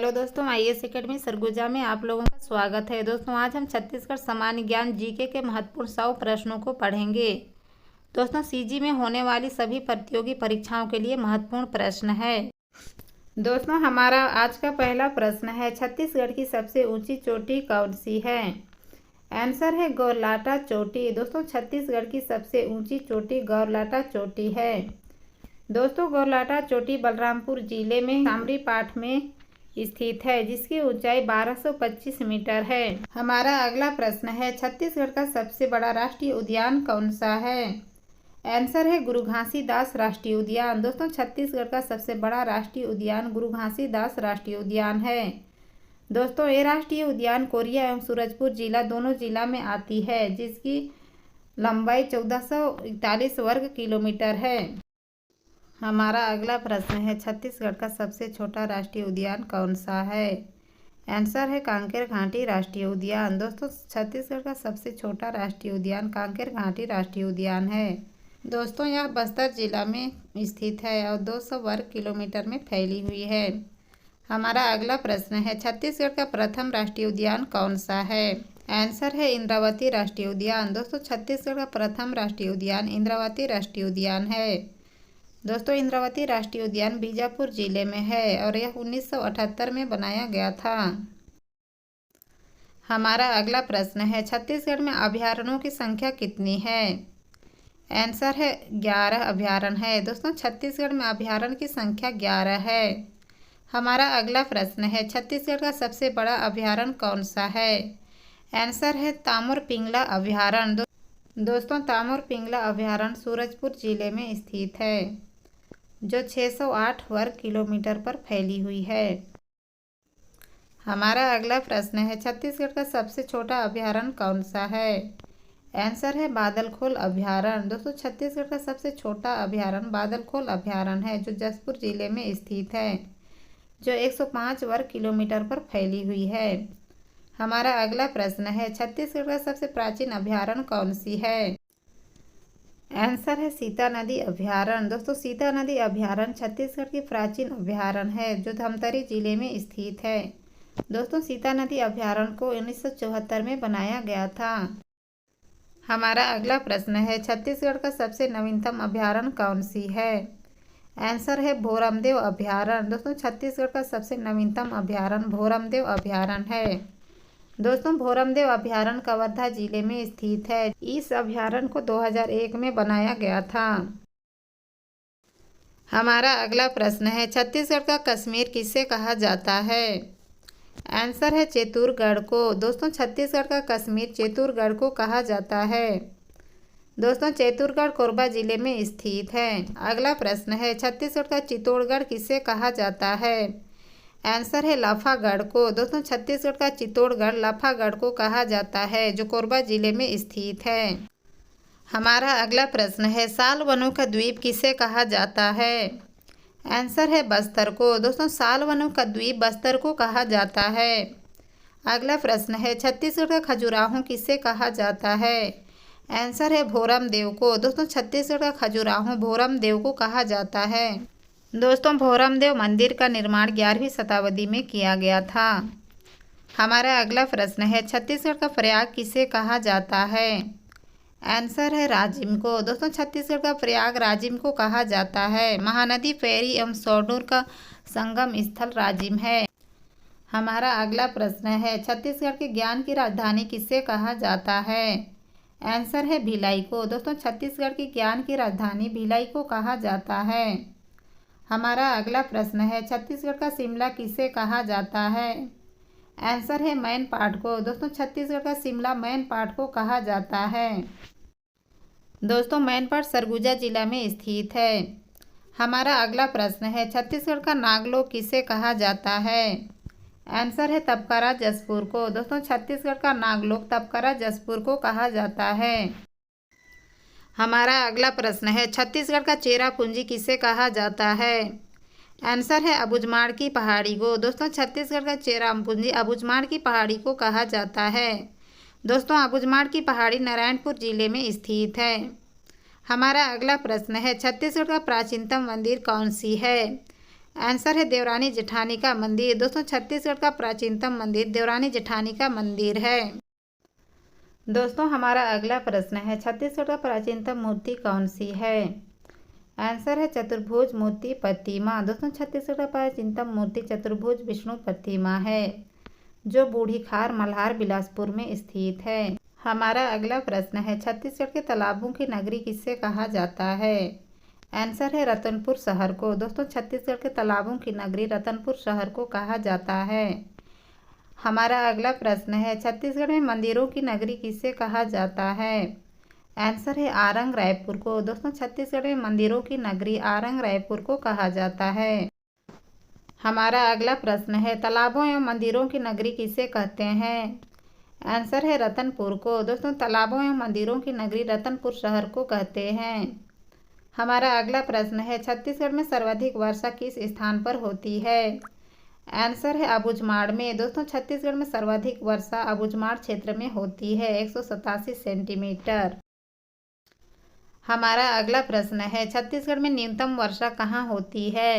Hello दोस्तों, IAS academy Surguja में आप लोगों का स्वागत है। दोस्तों आज हम छत्तीसगढ़ सामान्य ज्ञान जीके के महत्वपूर्ण 100 प्रश्नों को पढ़ेंगे। दोस्तों सीजी में होने वाली सभी प्रतियोगी परीक्षाओं के लिए महत्वपूर्ण प्रश्न है। दोस्तों हमारा आज का पहला प्रश्न है, छत्तीसगढ़ की सबसे ऊंची चोटी कौन सी है? आंसर है गौरलाटा चोटी। दोस्तों छत्तीसगढ़ की सबसे ऊंची चोटी गौरलाटा चोटी है। दोस्तों गौरलाटा चोटी बलरामपुर जिले में सामरीपाठ में स्थित है, जिसकी ऊंचाई 1225 मीटर है। हमारा अगला प्रश्न है, छत्तीसगढ़ का सबसे बड़ा राष्ट्रीय उद्यान कौन सा है? आंसर है गुरु घासीदास राष्ट्रीय उद्यान। दोस्तों छत्तीसगढ़ का सबसे बड़ा राष्ट्रीय उद्यान गुरु घासीदास राष्ट्रीय उद्यान है। दोस्तों ये राष्ट्रीय उद्यान कोरिया एवं सूरजपुर जिला दोनों जिला में आती है, जिसकी लंबाई 1441 वर्ग किलोमीटर है। हमारा अगला प्रश्न है, छत्तीसगढ़ का सबसे छोटा राष्ट्रीय उद्यान कौन सा है? आंसर है कांकेर घाटी राष्ट्रीय उद्यान। दोस्तों छत्तीसगढ़ का सबसे छोटा राष्ट्रीय उद्यान कांकेर घाटी राष्ट्रीय उद्यान है। दोस्तों यह बस्तर जिला में स्थित है और 200 वर्ग किलोमीटर में फैली हुई है। हमारा अगला प्रश्न है, छत्तीसगढ़ का प्रथम राष्ट्रीय उद्यान कौन सा है? आंसर है इंद्रावती राष्ट्रीय उद्यान। दोस्तों छत्तीसगढ़ का प्रथम राष्ट्रीय उद्यान इंद्रावती राष्ट्रीय उद्यान है। दोस्तों इंद्रावती राष्ट्रीय उद्यान बीजापुर जिले में है और यह 1978 में बनाया गया था। हमारा अगला प्रश्न है, छत्तीसगढ़ में अभयारण्यों की संख्या कितनी है? आंसर है 11 अभयारण्य है। दोस्तों छत्तीसगढ़ में अभयारण्य की संख्या 11 है। हमारा अगला प्रश्न है, छत्तीसगढ़ का सबसे बड़ा अभयारण्य कौन सा है? आंसर है तामुर पिंगला अभयारण्य। दोस्तों तामुर पिंगला अभयारण्य सूरजपुर जिले में स्थित है, जो 608 वर्ग किलोमीटर पर फैली हुई है। हमारा अगला प्रश्न है, छत्तीसगढ़ का सबसे छोटा अभयारण्य कौन सा है? आंसर है बादलखोल अभयारण्य। दोस्तों छत्तीसगढ़ का सबसे छोटा अभयारण्य बादलखोल अभयारण्य है, जो जशपुर जिले में स्थित है, जो 105 वर्ग किलोमीटर पर फैली हुई है। हमारा अगला प्रश्न है, छत्तीसगढ़ का सबसे प्राचीन अभयारण्य कौन सी है? आंसर है सीता नदी अभयारण्य। दोस्तों सीता नदी अभयारण्य छत्तीसगढ़ की प्राचीन अभयारण्य है, जो धमतरी जिले में स्थित है। दोस्तों सीता नदी अभयारण्य को 1974 में बनाया गया था। हमारा अगला प्रश्न है, छत्तीसगढ़ का सबसे नवीनतम अभयारण्य कौन सी है? आंसर है भोरमदेव अभयारण्य। दोस्तों छत्तीसगढ़ का सबसे नवीनतम अभयारण्य भोरमदेव अभयारण्य है। दोस्तों भोरमदेव अभयारण्य कवर्धा जिले में स्थित है। इस अभयारण्य को 2001 में बनाया गया था। हमारा अगला प्रश्न है, छत्तीसगढ़ का कश्मीर किसे कहा जाता है? आंसर है चेतुरगढ़ को। दोस्तों छत्तीसगढ़ का कश्मीर चेतुरगढ़ को कहा जाता है। दोस्तों चेतुरगढ़ कोरबा जिले में स्थित है। अगला प्रश्न है, छत्तीसगढ़ का चित्तौड़गढ़ किसे कहा जाता है? आंसर है लाफागढ़ को। दोस्तों छत्तीसगढ़ का चित्तौड़गढ़ लाफागढ़ को कहा जाता है, जो कोरबा जिले में स्थित है। हमारा अगला प्रश्न है, साल वनों का द्वीप किसे कहा जाता है? आंसर है बस्तर को। दोस्तों साल वनों का द्वीप बस्तर को कहा जाता है। अगला प्रश्न है, छत्तीसगढ़ का खजुराहो किसे कहा जाता है? आंसर है भोरमदेव को। दोस्तों छत्तीसगढ़ का खजुराहो भोरमदेव को कहा जाता है। दोस्तों भोरमदेव मंदिर का निर्माण 11वीं शताब्दी में किया गया था। हमारा अगला प्रश्न है, छत्तीसगढ़ का प्रयाग किसे कहा जाता है? आंसर है राजिम को। दोस्तों छत्तीसगढ़ का प्रयाग राजिम को कहा जाता है। महानदी पैरी एवं सोडूर का संगम स्थल राजिम है। हमारा अगला प्रश्न है, छत्तीसगढ़ के ज्ञान की राजधानी किसे कहा जाता है? आंसर है भिलाई को। दोस्तों छत्तीसगढ़ की ज्ञान की राजधानी भिलाई को कहा जाता है। हमारा अगला प्रश्न है, छत्तीसगढ़ का शिमला किसे कहा जाता है? आंसर है मैनपाट को। दोस्तों छत्तीसगढ़ का शिमला मैनपाट को कहा जाता है। दोस्तों मैनपाट सरगुजा जिला में स्थित है। हमारा अगला प्रश्न है, छत्तीसगढ़ का नागलोक किसे कहा जाता है? आंसर है तपकरा जसपुर को। दोस्तों छत्तीसगढ़ का नागलोक तपकरा जसपुर को कहा जाता है। हमारा अगला प्रश्न है, छत्तीसगढ़ का चेरापूंजी किसे कहा जाता है? आंसर है अबूझमाड़ की पहाड़ी को। दोस्तों छत्तीसगढ़ का चेरापूंजी अबूझमाड़ की पहाड़ी को कहा जाता है। दोस्तों अबूझमाड़ की पहाड़ी नारायणपुर जिले में स्थित है। हमारा अगला प्रश्न है, छत्तीसगढ़ का प्राचीनतम मंदिर कौन सी है? आंसर है देवरानी जेठानी का मंदिर। दोस्तों छत्तीसगढ़ का प्राचीनतम मंदिर देवरानी जेठानी का मंदिर है। दोस्तों हमारा अगला प्रश्न है छत्तीसगढ़ का प्राचीनतम मूर्ति कौन सी है। आंसर है चतुर्भुज मूर्ति प्रतिमा। दोस्तों छत्तीसगढ़ का प्राचीनतम मूर्ति चतुर्भुज विष्णु प्रतिमा है जो बूढ़ी खार मल्हार बिलासपुर में स्थित है। हमारा अगला प्रश्न है छत्तीसगढ़ के तालाबों की नगरी किससे कहा जाता है। आंसर है रतनपुर शहर को। दोस्तों छत्तीसगढ़ के तालाबों की नगरी रतनपुर शहर को कहा जाता है। हमारा अगला प्रश्न है छत्तीसगढ़ में मंदिरों की नगरी किससे कहा जाता है। आंसर है आरंग रायपुर को। दोस्तों छत्तीसगढ़ में मंदिरों की नगरी आरंग रायपुर को कहा जाता है। हमारा अगला प्रश्न है तालाबों एवं मंदिरों की नगरी किसे कहते हैं। आंसर है रतनपुर को। दोस्तों तालाबों एवं मंदिरों की नगरी रतनपुर शहर को कहते हैं। हमारा अगला प्रश्न है छत्तीसगढ़ में सर्वाधिक वर्षा किस स्थान पर होती है। आंसर है अबूझमाड़ में। दोस्तों छत्तीसगढ़ में सर्वाधिक वर्षा अबूझमाड़ क्षेत्र में होती है 187 सेंटीमीटर। हमारा अगला प्रश्न है छत्तीसगढ़ में न्यूनतम वर्षा कहाँ होती है।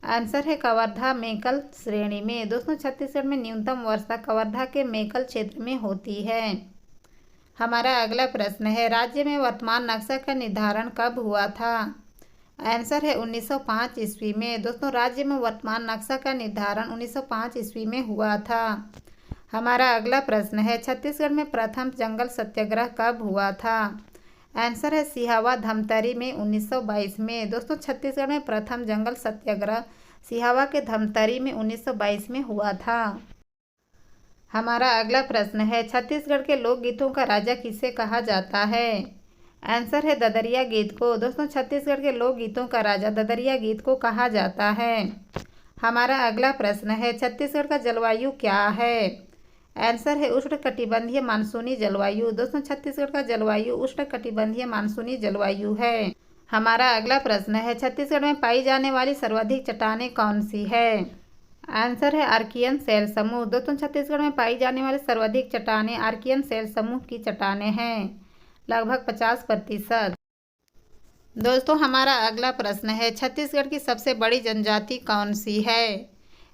आंसर है कवर्धा मेकल श्रेणी में। दोस्तों छत्तीसगढ़ में न्यूनतम वर्षा कवर्धा के मेकल क्षेत्र में होती है। हमारा अगला प्रश्न है राज्य में वर्तमान नक्शा का निर्धारण कब हुआ था। आंसर है 1905 ईस्वी में। दोस्तों राज्य में वर्तमान नक्शा का निर्धारण 1905 ईस्वी में हुआ था। हमारा अगला प्रश्न है छत्तीसगढ़ में प्रथम जंगल सत्याग्रह कब हुआ था। आंसर है सिहावा धमतरी में 1922 में। दोस्तों छत्तीसगढ़ में प्रथम जंगल सत्याग्रह सिहावा के धमतरी में 1922 में हुआ था। हमारा अगला प्रश्न है छत्तीसगढ़ के लोकगीतों का राजा किसे कहा जाता है। आंसर है ददरिया गीत को। दोस्तों छत्तीसगढ़ के लोकगीतों का राजा ददरिया गीत को कहा जाता है। हमारा अगला प्रश्न है छत्तीसगढ़ का जलवायु क्या है। आंसर है उष्णकटिबंधीय मानसूनी जलवायु। दोस्तों छत्तीसगढ़ का जलवायु उष्णकटिबंधीय मानसूनी जलवायु है। हमारा अगला प्रश्न है छत्तीसगढ़ में पाई जाने वाली सर्वाधिक चट्टानें कौन सी है। आंसर है आर्कियन शैल समूह। दोस्तों छत्तीसगढ़ में पाई जाने वाली सर्वाधिक चट्टानें आर्कियन शैल समूह की चट्टानें हैं लगभग 50%। दोस्तों हमारा अगला प्रश्न है छत्तीसगढ़ की सबसे बड़ी जनजाति कौन सी है।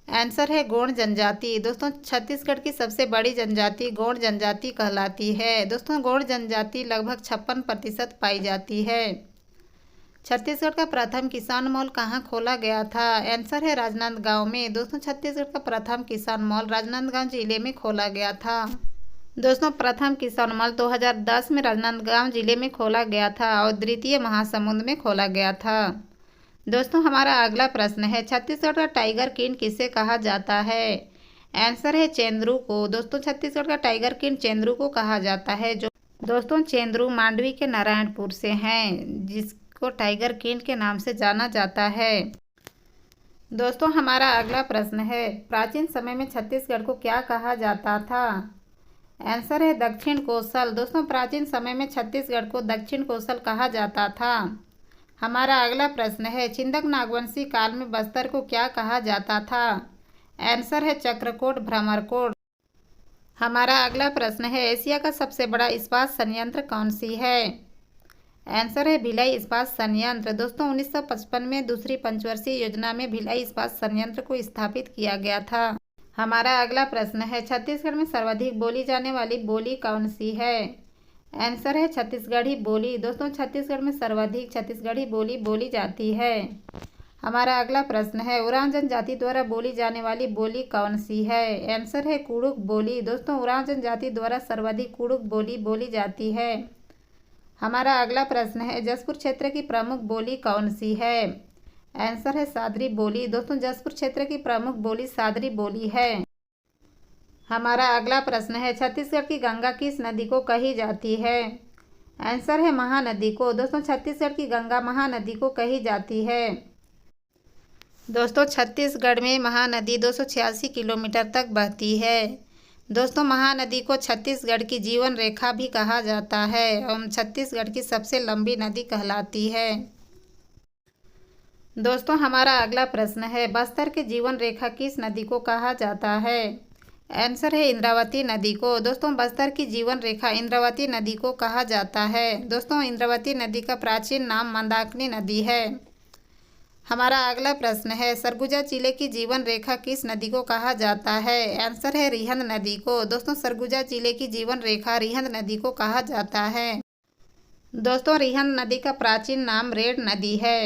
आंसर है गोंड जनजाति। दोस्तों छत्तीसगढ़ की सबसे बड़ी जनजाति गोंड जनजाति कहलाती है। दोस्तों गोंड जनजाति लगभग 56% पाई जाती है। छत्तीसगढ़ का प्रथम किसान मॉल कहाँ खोला गया था। आंसर है राजनांदगांव में। दोस्तों छत्तीसगढ़ का प्रथम किसान मॉल राजनांदगांव जिले में खोला गया था। दोस्तों प्रथम किसान मॉल 2010 में राजनांदगांव जिले में खोला गया था और द्वितीय महासमुंद में खोला गया था। दोस्तों हमारा अगला प्रश्न है छत्तीसगढ़ का टाइगर किंग किसे कहा जाता है। आंसर है चेंद्रू को। दोस्तों छत्तीसगढ़ का टाइगर किंग चेंद्रू को कहा जाता है जो दोस्तों चेंद्रू मांडवी के नारायणपुर से हैं जिसको टाइगर किंग के नाम से जाना जाता है। दोस्तों हमारा अगला प्रश्न है प्राचीन समय में छत्तीसगढ़ को क्या कहा जाता था। आंसर है दक्षिण कोसल। दोस्तों प्राचीन समय में छत्तीसगढ़ को दक्षिण कोसल कहा जाता था। हमारा अगला प्रश्न है छिंदक नागवंशी काल में बस्तर को क्या कहा जाता था। आंसर है चक्रकोट भ्रमरकोट। हमारा अगला प्रश्न है एशिया का सबसे बड़ा इस्पात संयंत्र कौन सी है। आंसर है भिलाई इस्पात संयंत्र। दोस्तों 1955 में दूसरी पंचवर्षीय योजना में भिलाई इस्पात संयंत्र को स्थापित किया गया था। हमारा अगला प्रश्न है छत्तीसगढ़ में सर्वाधिक बोली जाने वाली बोली कौन सी है। आंसर है छत्तीसगढ़ी बोली। दोस्तों छत्तीसगढ़ में सर्वाधिक छत्तीसगढ़ी बोली बोली जाती है। हमारा अगला प्रश्न है उरांव जनजाति द्वारा बोली जाने वाली बोली कौन सी है। आंसर है कुड़ुक बोली। दोस्तों उरांव जनजाति द्वारा सर्वाधिक कुड़ुक बोली बोली जाती है। हमारा अगला प्रश्न है जसपुर क्षेत्र की प्रमुख बोली कौन सी है। आंसर है सादरी बोली। दोस्तों जसपुर क्षेत्र की प्रमुख बोली सादरी बोली है। हमारा अगला प्रश्न है छत्तीसगढ़ की गंगा किस नदी को कही जाती है। आंसर है महानदी को। दोस्तों छत्तीसगढ़ की गंगा महानदी को कही जाती है। दोस्तों छत्तीसगढ़ में महानदी 286 किलोमीटर तक बहती है। दोस्तों महानदी को छत्तीसगढ़ की जीवन रेखा भी कहा जाता है एवं छत्तीसगढ़ की सबसे लंबी नदी कहलाती है। दोस्तों हमारा अगला प्रश्न है बस्तर के जीवन रेखा किस नदी को कहा जाता है। आंसर है इंद्रावती नदी को। दोस्तों बस्तर की जीवन रेखा इंद्रावती नदी को कहा जाता है। दोस्तों इंद्रावती नदी का प्राचीन नाम मंदाकिनी नदी है। हमारा अगला प्रश्न है सरगुजा जिले की जीवन रेखा किस नदी को कहा जाता है। आंसर है रिहंद नदी को। दोस्तों सरगुजा जिले की जीवन रेखा रिहंद नदी को कहा जाता है। दोस्तों रिहंद नदी का प्राचीन नाम रेड नदी है।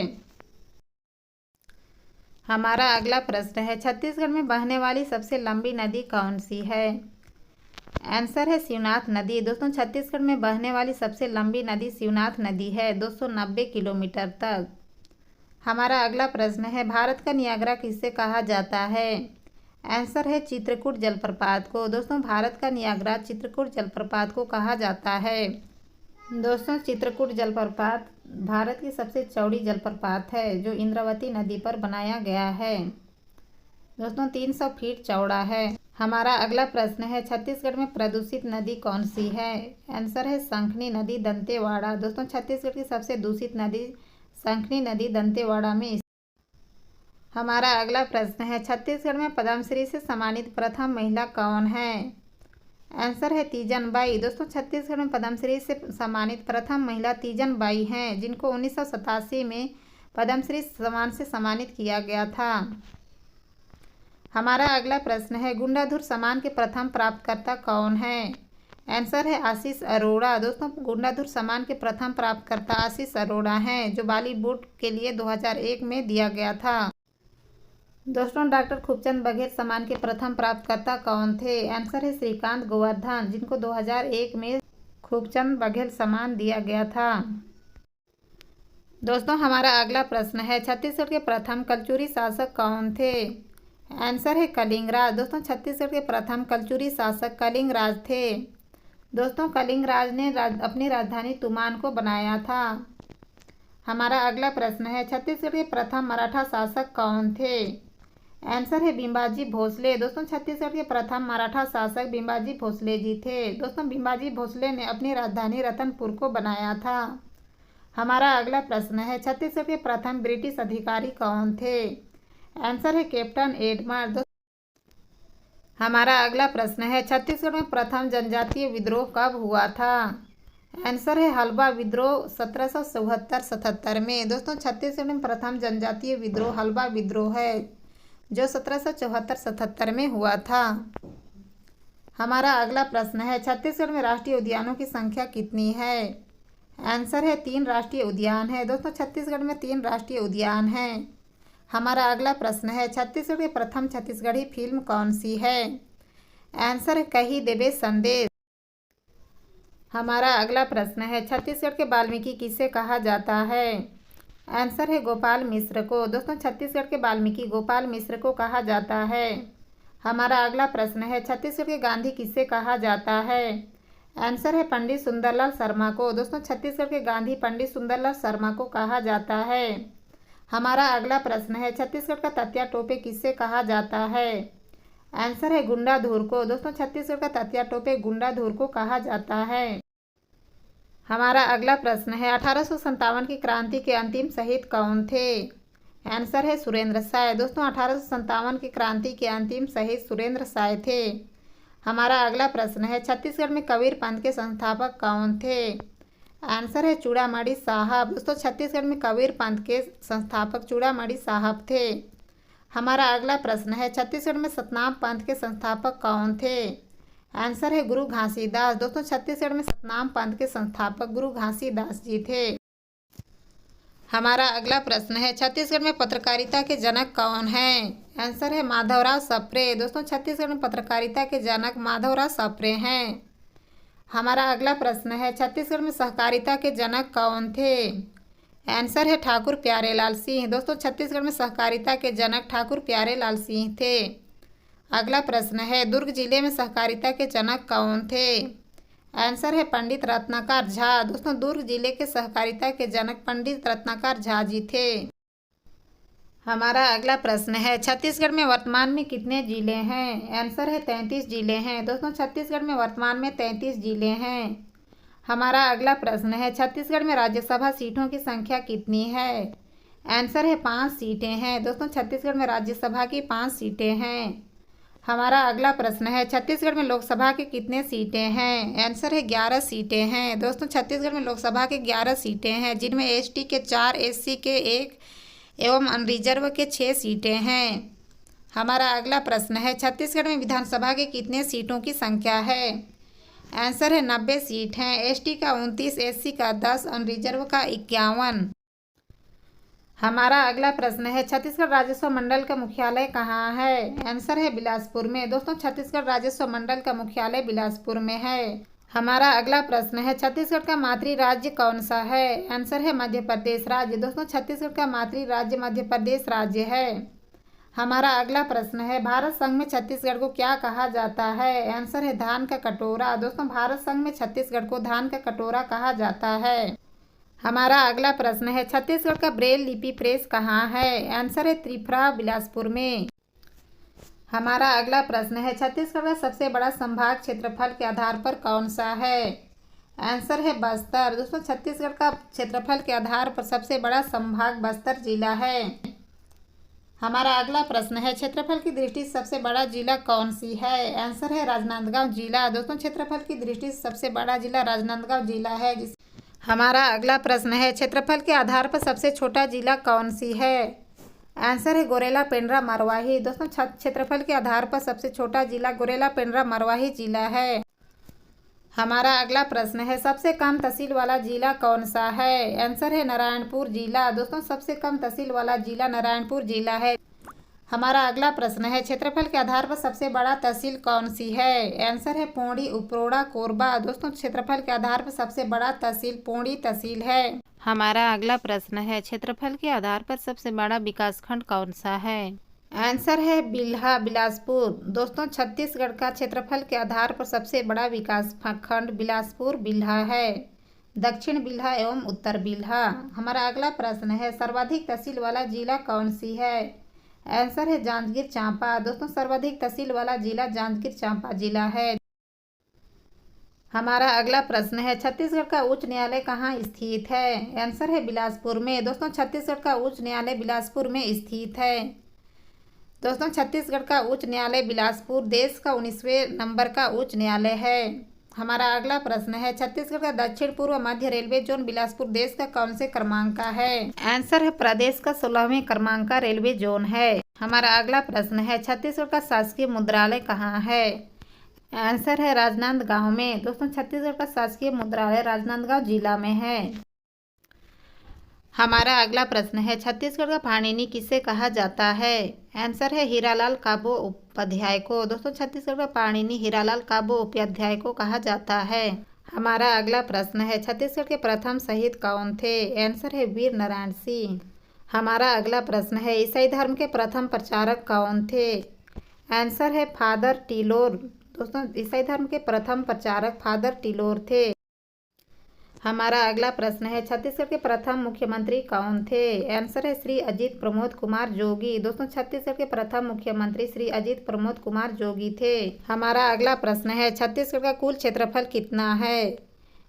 हमारा अगला प्रश्न है छत्तीसगढ़ में बहने वाली सबसे लंबी नदी कौन सी है। आंसर है शिवनाथ नदी। दोस्तों छत्तीसगढ़ में बहने वाली सबसे लंबी नदी शिवनाथ नदी है 290 किलोमीटर तक। हमारा अगला प्रश्न है भारत का नियाग्रा किससे कहा जाता है। आंसर है चित्रकूट जलप्रपात को। दोस्तों भारत का नियाग्रा चित्रकूट जलप्रपात को कहा जाता है। दोस्तों चित्रकूट जलप्रपात भारत की सबसे चौड़ी जलप्रपात है जो इंद्रावती नदी पर बनाया गया है। दोस्तों 300 फीट चौड़ा है। हमारा अगला प्रश्न है छत्तीसगढ़ में प्रदूषित नदी कौन सी है। आंसर है शंखनी नदी दंतेवाड़ा। दोस्तों छत्तीसगढ़ की सबसे दूषित नदी शंखनी नदी दंतेवाड़ा में। हमारा अगला प्रश्न है छत्तीसगढ़ में पद्मश्री से सम्मानित प्रथम महिला कौन है। आंसर है तीजन बाई। दोस्तों छत्तीसगढ़ में पद्मश्री से सम्मानित प्रथम महिला तीजन बाई हैं जिनको 1987 में पद्मश्री सम्मान से सम्मानित किया गया था। हमारा अगला प्रश्न है गुंडाधुर सम्मान के प्रथम प्राप्तकर्ता कौन है। आंसर है आशीष अरोड़ा। दोस्तों गुंडाधुर सम्मान के प्रथम प्राप्तकर्ता आशीष अरोड़ा हैं जो बॉलीवुड के लिए 2001 में दिया गया था। दोस्तों डॉक्टर खूबचंद बघेल सम्मान के प्रथम प्राप्तकर्ता कौन थे। आंसर है श्रीकांत गोवर्धन जिनको 2001 में खूबचंद बघेल सम्मान दिया गया था। दोस्तों हमारा अगला प्रश्न है छत्तीसगढ़ के प्रथम कलचुरी शासक कौन थे। आंसर है कलिंगराज। दोस्तों छत्तीसगढ़ के प्रथम कलचुरी शासक कलिंगराज थे। दोस्तों कलिंगराज ने अपनी राजधानी तुमान को बनाया था। हमारा अगला प्रश्न है छत्तीसगढ़ के प्रथम मराठा शासक कौन थे। आंसर है बिंबाजी भोसले। दोस्तों छत्तीसगढ़ के प्रथम मराठा शासक बिंबाजी भोसले जी थे। दोस्तों बिंबाजी भोसले ने अपनी राजधानी रतनपुर को बनाया था। हमारा अगला प्रश्न है छत्तीसगढ़ के प्रथम ब्रिटिश अधिकारी कौन थे। आंसर है कैप्टन एडमंड। हमारा अगला प्रश्न है छत्तीसगढ़ में प्रथम जनजातीय विद्रोह कब हुआ था। आंसर है हल्बा विद्रोह 1774-77 में। दोस्तों छत्तीसगढ़ में प्रथम जनजातीय विद्रोह हल्बा विद्रोह है जो 1774-77 में हुआ था। हमारा अगला प्रश्न है छत्तीसगढ़ में राष्ट्रीय उद्यानों की संख्या कितनी है। आंसर है 3 राष्ट्रीय उद्यान है। दोस्तों छत्तीसगढ़ में 3 राष्ट्रीय उद्यान हैं। हमारा अगला प्रश्न है छत्तीसगढ़ की प्रथम छत्तीसगढ़ी फिल्म कौन सी है। आंसर है कही देबे संदेश। हमारा अगला प्रश्न है छत्तीसगढ़ के वाल्मीकि किसे कहा जाता है। आंसर है गोपाल मिश्र को। दोस्तों छत्तीसगढ़ के वाल्मीकि गोपाल मिश्र को कहा जाता है। हमारा अगला प्रश्न है छत्तीसगढ़ के गांधी किसे कहा जाता है। आंसर है पंडित सुंदरलाल शर्मा को। दोस्तों छत्तीसगढ़ के गांधी पंडित सुंदरलाल शर्मा को कहा जाता है। हमारा अगला प्रश्न है छत्तीसगढ़ का तत्या टोपे किससे कहा जाता है। आंसर है गुंडाधुर को। दोस्तों छत्तीसगढ़ का तत्या टोपे गुंडाधुर को कहा जाता है। हमारा अगला प्रश्न है 1857 की क्रांति के अंतिम शहीद कौन थे। आंसर है सुरेंद्र साय। दोस्तों 1857 की क्रांति के अंतिम शहीद सुरेंद्र साय थे। हमारा अगला प्रश्न है छत्तीसगढ़ में कबीर पंथ के संस्थापक कौन थे। आंसर है चूड़ामणि साहब। दोस्तों छत्तीसगढ़ में कबीर पंथ के संस्थापक चूड़ामणि साहब थे। हमारा अगला प्रश्न है छत्तीसगढ़ में सतनाम पंथ के संस्थापक कौन थे। आंसर है गुरु घासीदास। दोस्तों छत्तीसगढ़ में सतनाम पंथ के संस्थापक गुरु घासीदास जी थे। हमारा अगला प्रश्न है छत्तीसगढ़ में पत्रकारिता के जनक कौन हैं। आंसर है माधवराव सप्रे। दोस्तों छत्तीसगढ़ में पत्रकारिता के जनक माधवराव सप्रे हैं। हमारा अगला प्रश्न है छत्तीसगढ़ में सहकारिता के जनक कौन थे। आंसर है ठाकुर प्यारेलाल सिंह। दोस्तों छत्तीसगढ़ में सहकारिता के जनक ठाकुर प्यारेलाल सिंह थे। अगला प्रश्न है दुर्ग जिले में सहकारिता के जनक कौन थे। आंसर है पंडित रत्नाकर झा। दोस्तों दुर्ग जिले के सहकारिता के जनक पंडित रत्नाकर झा जी थे। हमारा अगला प्रश्न है छत्तीसगढ़ में वर्तमान में कितने जिले हैं। आंसर है 33 जिले हैं। दोस्तों छत्तीसगढ़ में वर्तमान में 33 जिले हैं। हमारा अगला प्रश्न है छत्तीसगढ़ में राज्यसभा सीटों की संख्या कितनी है। आंसर है 5 सीटें हैं। दोस्तों छत्तीसगढ़ में राज्यसभा की 5 सीटें हैं। हमारा अगला प्रश्न है छत्तीसगढ़ में लोकसभा के कितने सीटें हैं। आंसर है 11 सीटें हैं। दोस्तों छत्तीसगढ़ में लोकसभा के 11 सीटें हैं जिनमें एसटी के 4, एससी के 1, एवं अनरिजर्व के 6 सीटें हैं। हमारा अगला प्रश्न है छत्तीसगढ़ में विधानसभा के कितने सीटों की संख्या है? आंसर है 90 सीट हैं। एसटी का 29, एससी का 10, अनरिजर्व का 51। हमारा अगला प्रश्न है छत्तीसगढ़ राजस्व मंडल का मुख्यालय कहाँ है? आंसर है बिलासपुर में। दोस्तों छत्तीसगढ़ राजस्व मंडल का मुख्यालय बिलासपुर में है। हमारा अगला प्रश्न है छत्तीसगढ़ का मातृ राज्य कौन सा है? आंसर है मध्य प्रदेश राज्य। दोस्तों छत्तीसगढ़ का मातृ राज्य मध्य प्रदेश राज्य है। हमारा अगला प्रश्न है भारत संघ में छत्तीसगढ़ को क्या कहा जाता है? आंसर है धान का कटोरा। दोस्तों भारत संघ में छत्तीसगढ़ को धान का कटोरा कहा जाता है। हमारा अगला प्रश्न है छत्तीसगढ़ का ब्रेल लिपि प्रेस कहाँ है? आंसर है त्रिपुरा बिलासपुर में। हमारा अगला प्रश्न है छत्तीसगढ़ का सबसे बड़ा संभाग क्षेत्रफल के आधार पर कौन सा है? आंसर है बस्तर। दोस्तों छत्तीसगढ़ का क्षेत्रफल के आधार पर सबसे बड़ा संभाग बस्तर जिला है। हमारा अगला प्रश्न है क्षेत्रफल की दृष्टि से सबसे बड़ा जिला कौन सी है? आंसर है राजनांदगांव जिला। दोस्तों क्षेत्रफल की दृष्टि से सबसे बड़ा जिला राजनांदगांव जिला है। हमारा अगला प्रश्न है क्षेत्रफल के आधार पर सबसे छोटा जिला कौन सी है? आंसर है गोरेला पेंड्रा मरवाही। दोस्तों क्षेत्रफल के आधार पर सबसे छोटा जिला गोरेला पेंड्रा मरवाही जिला है। हमारा अगला प्रश्न है सबसे कम तहसील वाला जिला कौन सा है? आंसर है नारायणपुर जिला। दोस्तों सबसे कम तहसील वाला जिला नारायणपुर जिला है। हमारा अगला प्रश्न है क्षेत्रफल के आधार पर सबसे बड़ा तहसील कौन सी है? आंसर है पोंडी उपरोड़ा कोरबा। दोस्तों क्षेत्रफल के आधार पर सबसे बड़ा तहसील पोंडी तहसील है। हमारा अगला प्रश्न है क्षेत्रफल के आधार पर सबसे बड़ा विकासखंड कौन सा है? आंसर है बिल्हा बिलासपुर। दोस्तों छत्तीसगढ़ का क्षेत्रफल के आधार पर सबसे बड़ा विकास खंड बिलासपुर बिल्हा है। दक्षिण बिल्हा एवं उत्तर बिल्हा। हमारा अगला प्रश्न है सर्वाधिक तहसील वाला जिला कौन सी है? आंसर है जांजगीर चांपा। दोस्तों सर्वाधिक तहसील वाला जिला जांजगीर चांपा जिला है। हमारा अगला प्रश्न है छत्तीसगढ़ का उच्च न्यायालय कहाँ स्थित है? आंसर है बिलासपुर में। दोस्तों छत्तीसगढ़ का उच्च न्यायालय बिलासपुर में स्थित है। दोस्तों छत्तीसगढ़ का उच्च न्यायालय बिलासपुर देश का 19वें नंबर का उच्च न्यायालय है। हमारा अगला प्रश्न है छत्तीसगढ़ का दक्षिण पूर्व मध्य रेलवे जोन बिलासपुर देश का कौन से क्रमांक का है? आंसर है प्रदेश का 16वें क्रमांक का रेलवे जोन है। हमारा अगला प्रश्न है छत्तीसगढ़ का शासकीय मुद्रालय कहाँ है? आंसर है राजनांदगांव में। दोस्तों छत्तीसगढ़ का शासकीय मुद्रालय राजनांदगांव जिला में है। हमारा अगला प्रश्न है छत्तीसगढ़ का पाणिनि किसे कहा जाता है? आंसर है हीरालाल काबो उपाध्याय को। दोस्तों छत्तीसगढ़ का पाणिनि हीरालाल काबो उपाध्याय को कहा जाता है। हमारा अगला प्रश्न है छत्तीसगढ़ के प्रथम शहीद कौन थे? आंसर है वीर नारायण सिंह। हमारा अगला प्रश्न है ईसाई धर्म के प्रथम प्रचारक कौन थे? आंसर है फादर टिलोर। दोस्तों ईसाई धर्म के प्रथम प्रचारक फादर टिलोर थे। हमारा अगला प्रश्न है छत्तीसगढ़ के प्रथम मुख्यमंत्री कौन थे? आंसर है श्री अजीत प्रमोद कुमार जोगी। दोस्तों छत्तीसगढ़ के प्रथम मुख्यमंत्री श्री अजीत प्रमोद कुमार जोगी थे। हमारा अगला प्रश्न है छत्तीसगढ़ का कुल क्षेत्रफल कितना है?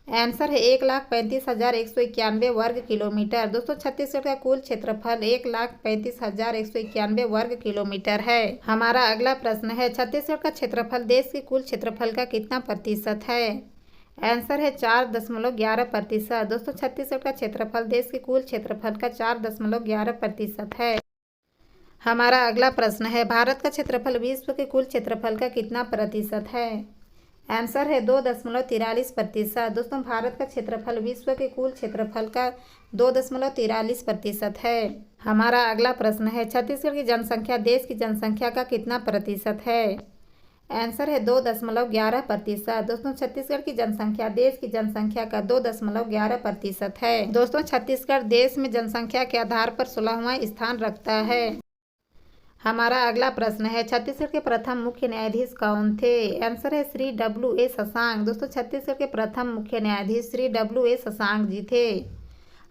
आंसर है 1,35,191 वर्ग किलोमीटर। दोस्तों छत्तीसगढ़ का कुल क्षेत्रफल 1,35,191 वर्ग किलोमीटर है। हमारा अगला प्रश्न है छत्तीसगढ़ का क्षेत्रफल देश के कुल क्षेत्रफल का कितना प्रतिशत है? आंसर है 4.11%। दोस्तों छत्तीसगढ़ का क्षेत्रफल देश के कुल क्षेत्रफल का 4.11% है। हमारा अगला प्रश्न है भारत का क्षेत्रफल विश्व के कुल क्षेत्रफल का कितना प्रतिशत है? आंसर है 2.43%। दोस्तों भारत का क्षेत्रफल विश्व के कुल क्षेत्रफल का 2.43% है। हमारा अगला प्रश्न है छत्तीसगढ़ की जनसंख्या देश की जनसंख्या का कितना प्रतिशत है? आंसर है 2.11%। दोस्तों छत्तीसगढ़ की जनसंख्या देश की जनसंख्या का 2.11% है। दोस्तों छत्तीसगढ़ देश में जनसंख्या के आधार पर 16वां स्थान रखता है। हमारा अगला प्रश्न है छत्तीसगढ़ के प्रथम मुख्य न्यायाधीश कौन थे? आंसर है श्री W.A. शशांक। दोस्तों छत्तीसगढ़ के प्रथम मुख्य न्यायाधीश श्री W.A. शशांक जी थे।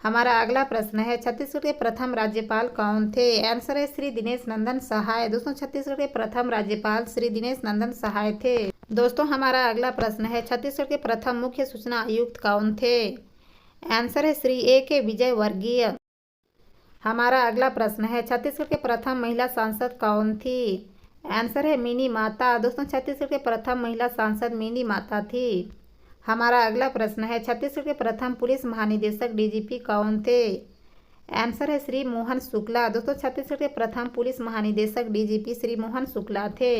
हमारा अगला प्रश्न है छत्तीसगढ़ के प्रथम राज्यपाल कौन थे? आंसर है श्री दिनेश नंदन सहाय। दोस्तों छत्तीसगढ़ के प्रथम राज्यपाल श्री दिनेश नंदन सहाय थे। दोस्तों हमारा अगला प्रश्न है छत्तीसगढ़ के प्रथम मुख्य सूचना आयुक्त कौन थे? आंसर है श्री A.K. विजय वर्गीय। हमारा अगला प्रश्न है छत्तीसगढ़ के प्रथम महिला सांसद कौन थी? आंसर है मिनी माता। दोस्तों छत्तीसगढ़ के प्रथम महिला सांसद मिनी माता थी। हमारा अगला प्रश्न है छत्तीसगढ़ के प्रथम पुलिस महानिदेशक DGP कौन थे? आंसर है श्री मोहन शुक्ला। दोस्तों छत्तीसगढ़ के प्रथम पुलिस महानिदेशक डीजीपी श्री मोहन शुक्ला थे।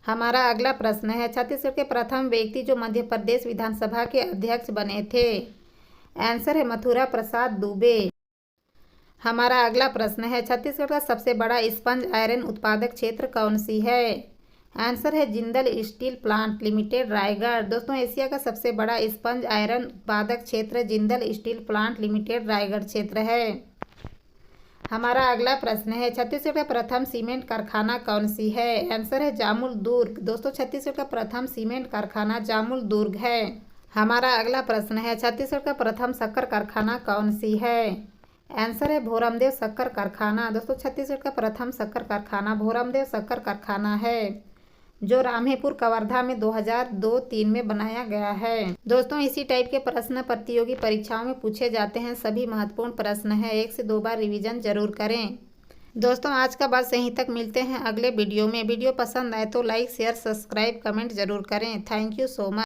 हमारा अगला प्रश्न है छत्तीसगढ़ के प्रथम व्यक्ति जो मध्य प्रदेश विधानसभा के अध्यक्ष बने थे। आंसर है मथुरा प्रसाद दुबे। हमारा अगला प्रश्न है छत्तीसगढ़ का सबसे बड़ा स्पंज आयरन उत्पादक क्षेत्र कौन सी है। आंसर है Jindal steel plant limited Raigarh. दोस्तों एशिया का सबसे बड़ा स्पंज आयरन उत्पादक क्षेत्र Jindal steel plant limited Raigarh क्षेत्र है। हमारा अगला प्रश्न है छत्तीसगढ़ का प्रथम सीमेंट कारखाना कौन सी है। आंसर है जामुल दुर्ग। दोस्तों छत्तीसगढ़ का प्रथम सीमेंट कारखाना जामुल दुर्ग है। हमारा अगला प्रश्न है छत्तीसगढ़ का प्रथम शक्कर कारखाना कौन सी है। आंसर है भोरमदेव शक्कर कारखाना। दोस्तों छत्तीसगढ़ का प्रथम शक्कर कारखाना भोरमदेव शक्कर कारखाना है, जो रामेपुर कवर्धा में 2002-3 में बनाया गया है। दोस्तों इसी टाइप के प्रश्न प्रतियोगी परीक्षाओं में पूछे जाते हैं। सभी महत्वपूर्ण प्रश्न हैं, 1 से 2 बार रिवीजन जरूर करें। दोस्तों आज का बस यहीं तक, मिलते हैं अगले वीडियो में। वीडियो पसंद आए तो लाइक शेयर सब्सक्राइब कमेंट जरूर करें। Thank you so much.